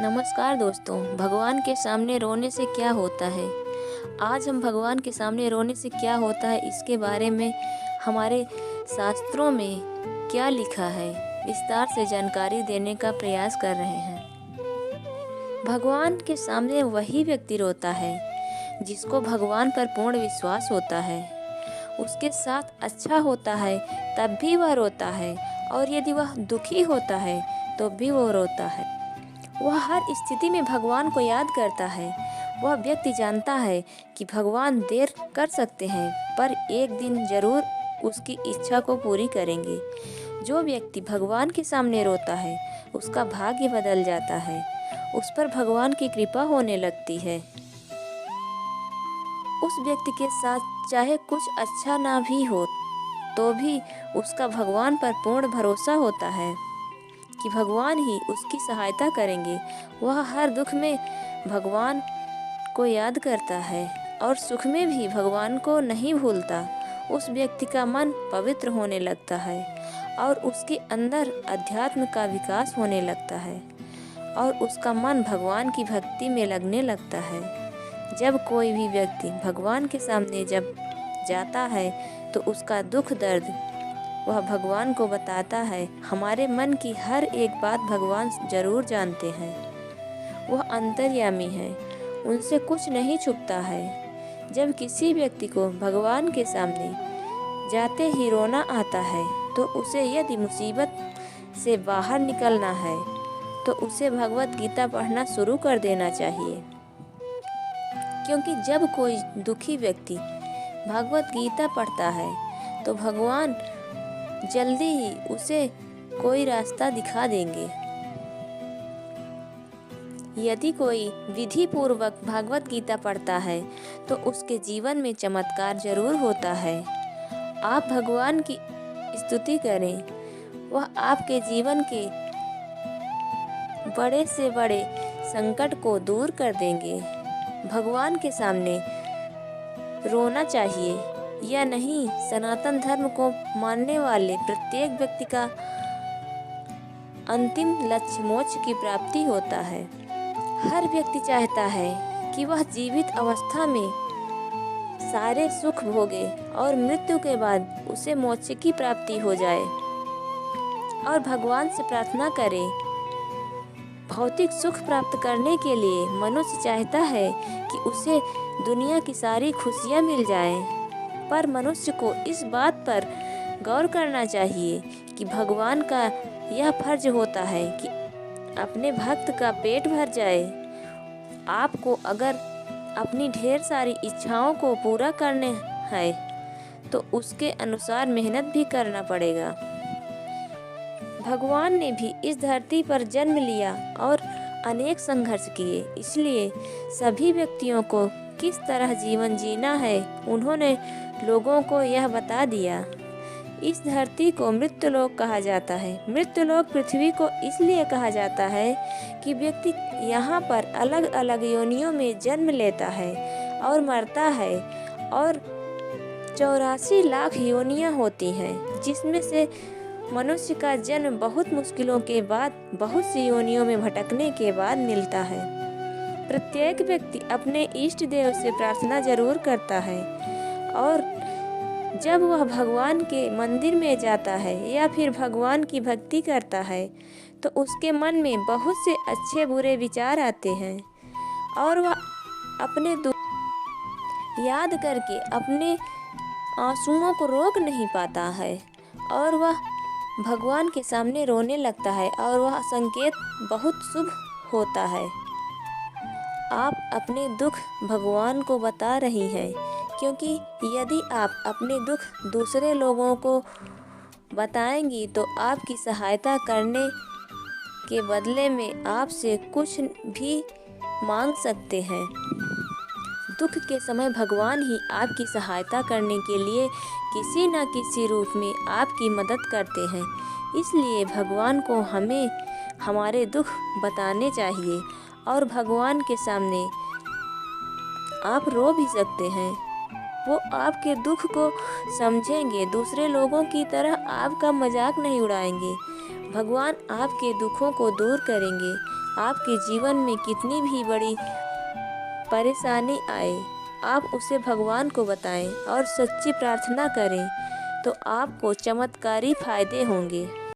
नमस्कार दोस्तों, भगवान के सामने रोने से क्या होता है। आज हम भगवान के सामने रोने से क्या होता है इसके बारे में हमारे शास्त्रों में क्या लिखा है विस्तार से जानकारी देने का प्रयास कर रहे हैं। भगवान के सामने वही व्यक्ति रोता है जिसको भगवान पर पूर्ण विश्वास होता है। उसके साथ अच्छा होता है तब भी वह रोता है, और यदि वह दुखी होता है तो भी वो रोता है। वह हर स्थिति में भगवान को याद करता है। वह व्यक्ति जानता है कि भगवान देर कर सकते हैं पर एक दिन जरूर उसकी इच्छा को पूरी करेंगे। जो व्यक्ति भगवान के सामने रोता है उसका भाग्य बदल जाता है, उस पर भगवान की कृपा होने लगती है। उस व्यक्ति के साथ चाहे कुछ अच्छा ना भी हो तो भी उसका भगवान पर पूर्ण भरोसा होता है कि भगवान ही उसकी सहायता करेंगे। वह हर दुख में भगवान को याद करता है और सुख में भी भगवान को नहीं भूलता। उस व्यक्ति का मन पवित्र होने लगता है और उसके अंदर अध्यात्म का विकास होने लगता है और उसका मन भगवान की भक्ति में लगने लगता है। जब कोई भी व्यक्ति भगवान के सामने जब जाता है तो उसका दुख दर्द वह भगवान को बताता है। हमारे मन की हर एक बात भगवान जरूर जानते हैं। वह अंतर्यामी है, उनसे कुछ नहीं छुपता है। जब किसी व्यक्ति को भगवान के सामने जाते ही रोना आता है तो उसे यदि मुसीबत से बाहर निकलना है तो उसे भगवत गीता पढ़ना शुरू कर देना चाहिए, क्योंकि जब कोई दुखी व्यक्ति भगवत गीता पढ़ता है तो भगवान जल्दी ही उसे कोई रास्ता दिखा देंगे। यदि कोई विधि पूर्वक भगवत गीता पढ़ता है तो उसके जीवन में चमत्कार जरूर होता है। आप भगवान की स्तुति करें, वह आपके जीवन के बड़े से बड़े संकट को दूर कर देंगे। भगवान के सामने रोना चाहिए या नहीं, सनातन धर्म को मानने वाले प्रत्येक व्यक्ति का अंतिम लक्ष्य मोक्ष की प्राप्ति होता है। हर व्यक्ति चाहता है कि वह जीवित अवस्था में सारे सुख भोगे और मृत्यु के बाद उसे मोक्ष की प्राप्ति हो जाए और भगवान से प्रार्थना करे। भौतिक सुख प्राप्त करने के लिए मनुष्य चाहता है कि उसे दुनिया की सारी खुशियां मिल जाएं। पर मनुष्य को इस बात पर गौर करना चाहिए कि भगवान का यह फर्ज होता है कि अपने भक्त का पेट भर जाए। आपको अगर अपनी ढेर सारी इच्छाओं को पूरा करना है तो उसके अनुसार मेहनत भी करना पड़ेगा। भगवान ने भी इस धरती पर जन्म लिया और अनेक संघर्ष किए, इसलिए सभी व्यक्तियों को किस तरह जीवन जीना है उन्होंने लोगों को यह बता दिया। इस धरती को मृत्युलोक कहा जाता है। मृत्युलोक पृथ्वी को इसलिए कहा जाता है कि व्यक्ति यहाँ पर अलग अलग योनियों में जन्म लेता है और मरता है, और 84 लाख योनियाँ होती हैं, जिसमें से मनुष्य का जन्म बहुत मुश्किलों के बाद, बहुत सी योनियों में भटकने के बाद मिलता है। प्रत्येक व्यक्ति अपने इष्ट देव से प्रार्थना जरूर करता है, और जब वह भगवान के मंदिर में जाता है या फिर भगवान की भक्ति करता है तो उसके मन में बहुत से अच्छे बुरे विचार आते हैं और वह अपने दुख याद करके अपने आंसुओं को रोक नहीं पाता है और वह भगवान के सामने रोने लगता है, और वह संकेत बहुत शुभ होता है। आप अपने दुख भगवान को बता रही हैं, क्योंकि यदि आप अपने दुख दूसरे लोगों को बताएंगी तो आपकी सहायता करने के बदले में आपसे कुछ भी मांग सकते हैं। दुख के समय भगवान ही आपकी सहायता करने के लिए किसी न किसी रूप में आपकी मदद करते हैं। इसलिए भगवान को हमें हमारे दुख बताने चाहिए, और भगवान के सामने आप रो भी सकते हैं। वो आपके दुख को समझेंगे, दूसरे लोगों की तरह आपका मजाक नहीं उड़ाएंगे। भगवान आपके दुखों को दूर करेंगे, आपके जीवन में कितनी भी बड़ी परेशानी आए, आप उसे भगवान को बताएं और सच्ची प्रार्थना करें तो आपको चमत्कारी फायदे होंगे।